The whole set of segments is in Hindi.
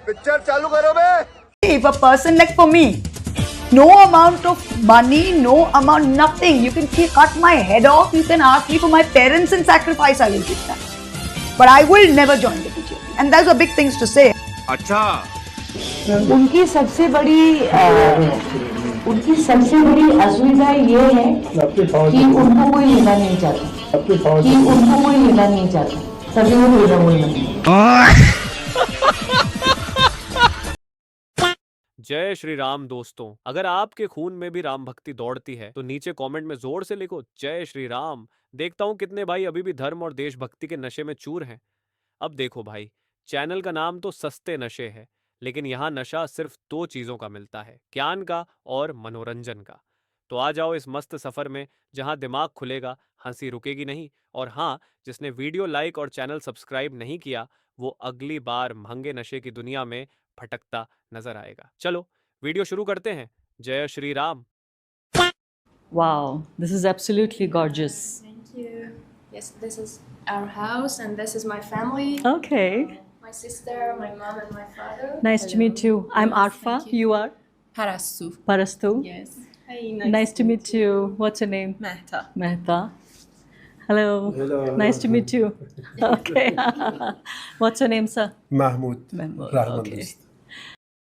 पिक्चर चालू करो बे। If a person like for me, no amount of money, no amount, nothing. You can cut my head off. You can ask me for my parents and sacrifice. I will give that. But I will never join the BJP. And those are big things to say. अच्छा उनकी सबसे बड़ी असुविधा ये है कि उनको कोई लेना नहीं चाहता, तभी वो लेना बोलना। जय श्री राम दोस्तों, अगर आपके खून में भी राम भक्ति दौड़ती है तो नीचे कमेंट में जोर से लिखो जय श्री राम। देखता हूं कितने भाई अभी भी धर्म और देशभक्ति के नशे में चूर हैं। अब देखो भाई, चैनल का नाम तो सस्ते नशे है, लेकिन यहाँ नशा सिर्फ 2 चीजों का मिलता है, ज्ञान का और मनोरंजन का। तो आ जाओ इस मस्त सफर में जहाँ दिमाग खुलेगा, हंसी रुकेगी नहीं। और हाँ, जिसने वीडियो लाइक और चैनल सब्सक्राइब नहीं किया वो अगली बार महंगे नशे की दुनिया में भटकता नजर आएगा। चलो वीडियो शुरू करते हैं। जय Shri Ram. Wow, this is absolutely gorgeous. Thank you. Yes, this is our house and this is my family. Okay, My sister, my mom and my father. nice to meet you. I'm Arfa. Thank you. You are Harasu. Parastu. Yes. Hi, Nice to meet you. What's your name? Mehta. Mehta. Hello. Nice to meet you. Okay. What's your name, sir? Mahmood Mahmood. Rahman Okay. दोस्त।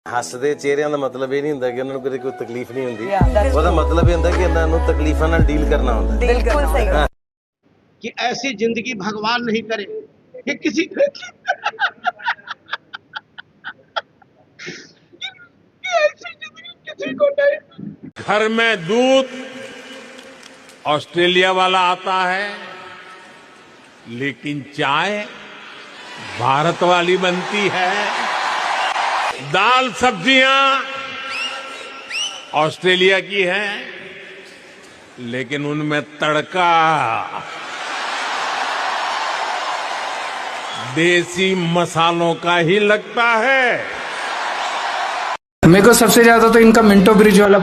ਹੱਸਦੇ ਚਿਹਰਿਆਂ ਦਾ ਮਤਲਬ ਇਹ ਨਹੀਂ ਹੁੰਦਾ ਕਿ ਉਹਨਾਂ ਨੂੰ ਕਦੇ ਕੋਈ ਤਕਲੀਫ ਨਹੀਂ ਹੁੰਦੀ। ਉਹਦਾ ਮਤਲਬ ਇਹ ਹੁੰਦਾ ਕਿ ਇਹਨਾਂ ਨੂੰ ਤਕਲੀਫਾਂ ਨਾਲ ਡੀਲ ਕਰਨਾ ਹੁੰਦਾ। बिल्कुल सही। कि ऐसी जिंदगी भगवान नहीं करे कि किसी कि ऐसी जिंदगी किसी को नहीं। घर में दूध ऑस्ट्रेलिया वाला आता है, लेकिन चाय भारत वाली बनती है। दाल सब्जियां ऑस्ट्रेलिया की हैं, लेकिन उनमें तड़का देसी मसालों का ही लगता है। मेरे को सबसे ज्यादा तो इनका मिंटो ब्रिज वाला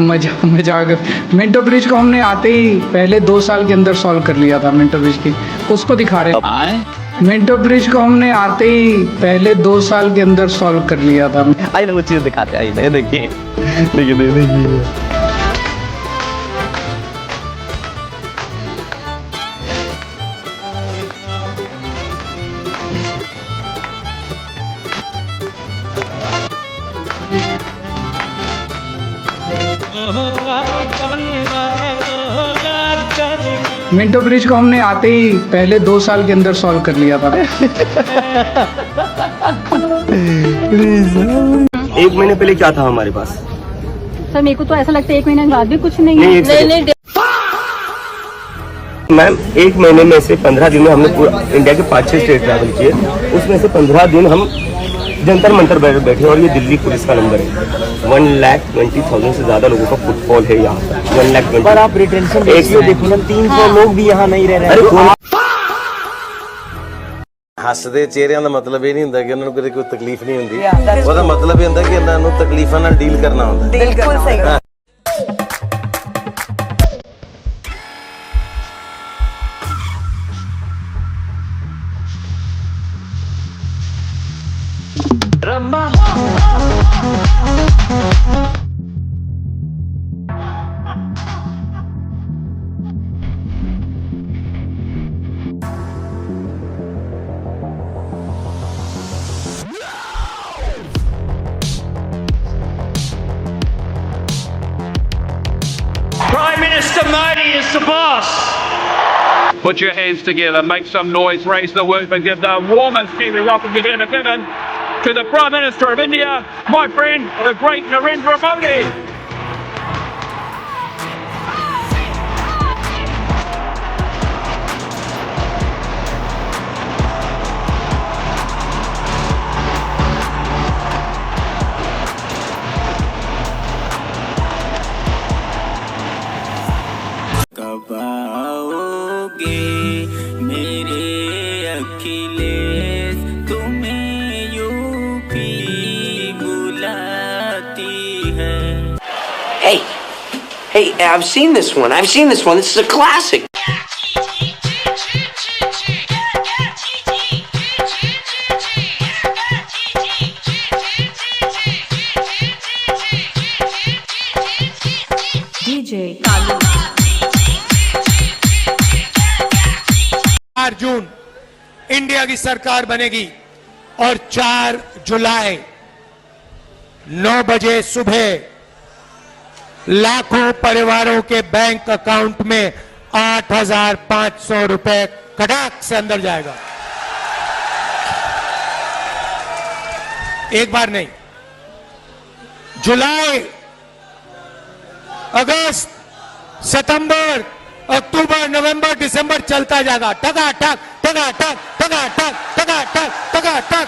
मजाक। मिंटो ब्रिज को हमने आते ही पहले 2 साल के अंदर सॉल्व कर लिया था। मिंटो ब्रिज की उसको दिखा रहे हैं। मिंटो ब्रिज को हमने आते ही पहले 2 साल के अंदर सॉल्व कर लिया था। आई वो चीज दिखाते हैं, देखिए। मिंटो ब्रिज को हमने आते ही पहले 2 साल के अंदर सॉल्व कर लिया था। 1 महीने पहले क्या था हमारे पास? सर मेरे को तो ऐसा लगता है 1 महीने बाद भी कुछ नहीं नहीं, है। नहीं मैम, 1 महीने में से 15 दिन में हमने पूरा इंडिया के 5-6 स्टेट ट्रैवल किए। उसमें से 15 दिन हम जंतर मंतर बैठे और ये दिल्ली पुलिस का नंबर है। 1,20,000 से ज्यादा लोगों का फुटफॉल है यहाँ पर। 1,20,000। पर आप रिटेंशन देखो ना, 300 लोग भी यहाँ नहीं रह रहे। ਹੱਸਦੇ ਚਿਹਰਿਆਂ ਦਾ ਮਤਲਬ ਇਹ ਨਹੀਂ ਹੁੰਦਾ ਕਿ ਉਹਨਾਂ ਨੂੰ ਕਦੇ ਕੋਈ ਤਕਲੀਫ ਨਹੀਂ ਹੁੰਦੀ। ਉਹਦਾ ਮਤਲਬ ਇਹ ਹੁੰਦਾ ਕਿ ਇਹਨਾਂ ਨੂੰ ਤਕਲੀਫਾਂ ਨਾਲ ਡੀਲ ਕਰਨਾ ਹੁੰਦਾ। बिल्कुल सही। Prime Minister Modi is the boss. Put your hands together, make some noise, raise the roof, and give the warmest Kiwi welcome to Independent to the Prime Minister of India, my friend, the great Narendra Modi. कब आओगे मेरे अखिलेश, तुम्हें यूपी बुलाती है। Hey, I've seen this one. This is a classic. की सरकार बनेगी और 4 जुलाई 9 बजे सुबह लाखों परिवारों के बैंक अकाउंट में 8,500 रुपए कड़ाक से अंदर जाएगा। एक बार नहीं, जुलाई, अगस्त, सितंबर, अक्टूबर, नवंबर, दिसंबर चलता जाएगा। टका टक टका टक टका टक टका टक टका टक।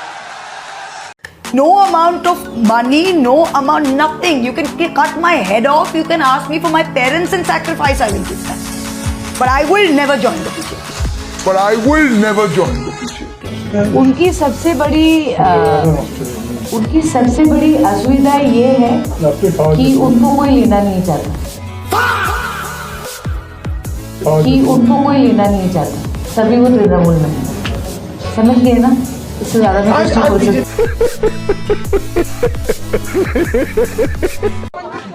No amount of money, no amount, nothing. You can cut my head off. You can ask me for my parents and sacrifice. I will give that. But I will never join the BJP. उनकी सबसे बड़ी असुविधा ये है कि उनको कोई लेना नहीं चाहता, तभी वो तृणमूल में है। समझ गए ना? इससे ज्यादा मैं कुछ नहीं बोल सकती।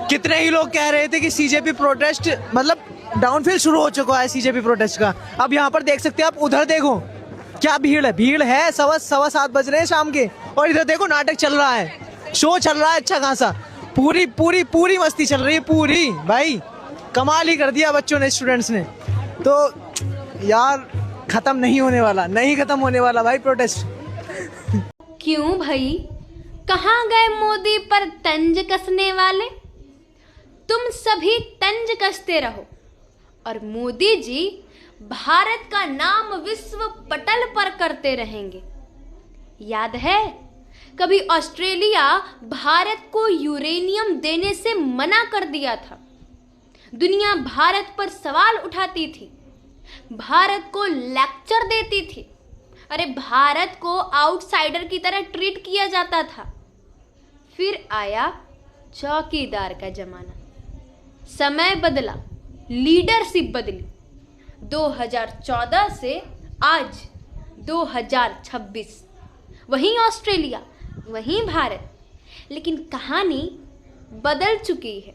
कितने ही लोग कह रहे थे कि सीजेपी प्रोटेस्ट मतलब डाउनफॉल शुरू हो चुका है सीजेपी प्रोटेस्ट का। अब यहाँ पर देख सकते हैं आप, उधर देखो क्या भीड़ है। 7:15 बज रहे हैं शाम के, और इधर देखो नाटक चल रहा है, शो चल रहा है अच्छा खासा। पूरी मस्ती चल रही है पूरी। भाई कमाल ही कर दिया बच्चों ने, स्टूडेंट्स ने। तो यार खत्म नहीं होने वाला भाई प्रोटेस्ट। क्यों भाई, कहाँ गए मोदी पर तंज कसने वाले? तुम सभी तंज कसते रहो और मोदी जी भारत का नाम विश्व पटल पर करते रहेंगे। याद है कभी ऑस्ट्रेलिया भारत को यूरेनियम देने से मना कर दिया था। दुनिया भारत पर सवाल उठाती थी, भारत को लेक्चर देती थी। अरे भारत को आउटसाइडर की तरह ट्रीट किया जाता था। फिर आया चौकीदार का जमाना, समय बदला, लीडरशिप बदली। 2014 से आज 2026, वहीं ऑस्ट्रेलिया वहीं भारत, लेकिन कहानी बदल चुकी है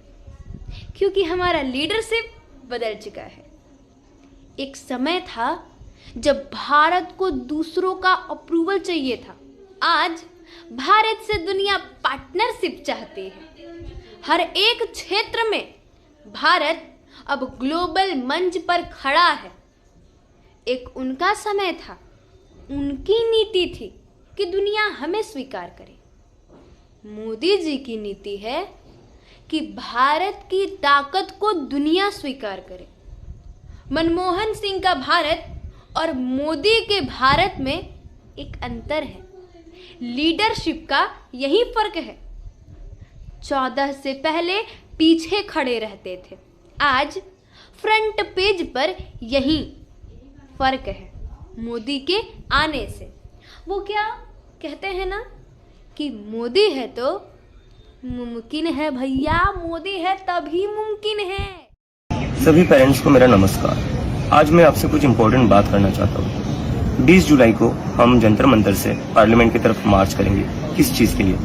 क्योंकि हमारा लीडरशिप बदल चुका है। एक समय था जब भारत को दूसरों का अप्रूवल चाहिए था। आज भारत से दुनिया पार्टनरशिप चाहती है। हर एक क्षेत्र में भारत अब ग्लोबल मंच पर खड़ा है। एक उनका समय था, उनकी नीति थी कि दुनिया हमें स्वीकार करे। मोदी जी की नीति है कि भारत की ताकत को दुनिया स्वीकार करे। मनमोहन सिंह का भारत और मोदी के भारत में एक अंतर है, लीडरशिप का यही फर्क है। 14 से पहले पीछे खड़े रहते थे, आज फ्रंट पेज पर यही फर्क है मोदी के आने से। वो क्या कहते हैं ना कि मोदी है तो मुमकिन है भैया, मोदी है तभी मुमकिन है। सभी पेरेंट्स को मेरा नमस्कार। आज मैं आपसे कुछ इम्पोर्टेंट बात करना चाहता हूँ। 20 जुलाई को हम जंतर मंतर से पार्लियामेंट की तरफ मार्च करेंगे। किस चीज के लिए?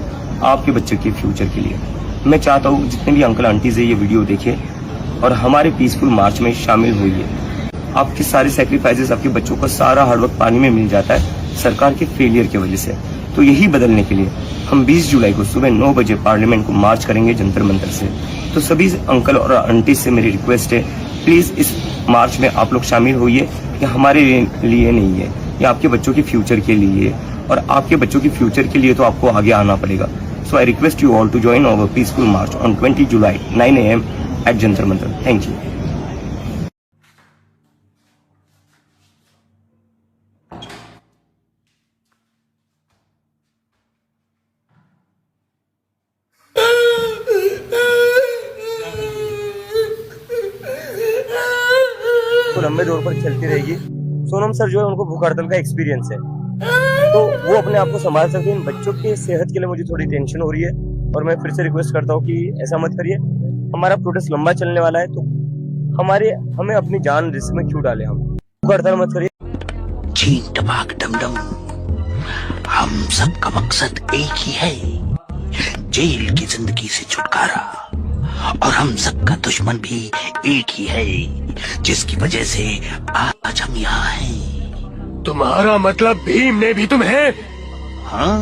आपके बच्चे के फ्यूचर के लिए। मैं चाहता हूँ जितने भी अंकल आंटीज है ये वीडियो देखें और हमारे पीसफुल मार्च में शामिल होइए। आपके सारे सैक्रिफाइसेस, आपके बच्चों का सारा हार्डवर्क पानी में मिल जाता है सरकार के फेलियर की वजह से। तो यही बदलने के लिए हम 20 जुलाई को सुबह 9 बजे पार्लियामेंट को मार्च करेंगे जंतर मंतर से। तो सभी अंकल और आंटी से मेरी रिक्वेस्ट है, प्लीज इस मार्च में आप लोग शामिल होइए। ये हमारे लिए नहीं है, ये आपके बच्चों के फ्यूचर के लिए है, और आपके बच्चों के फ्यूचर के लिए तो आपको आगे आना पड़ेगा। So I request you all to join our peaceful march on 20 July 9 AM at Jantar Mantar. Thank you. लंबे दौर पर चलती रहेगी। सोनम सर जो है उनको भूख हड़ताल का एक्सपीरियंस है, तो वो अपने आप को संभाल सकते हैं। इन बच्चों की सेहत के लिए मुझे थोड़ी टेंशन हो रही है और मैं फिर से रिक्वेस्ट करता हूँ कि ऐसा मत करिए। हमारा प्रोटेस्ट लंबा चलने वाला है, तो हमें अपनी जान रिस्क में क्यों डाले? हम भूख हड़ताल मत करिए। चीन टपाक डमडम, हम सबका मकसद एक ही है, जेल की जिंदगी से छुटकारा। और हम सबका दुश्मन भी एक ही है, जिसकी वजह से आज हम यहाँ हैं। तुम्हारा मतलब भीम ने भी तुम्हें? हाँ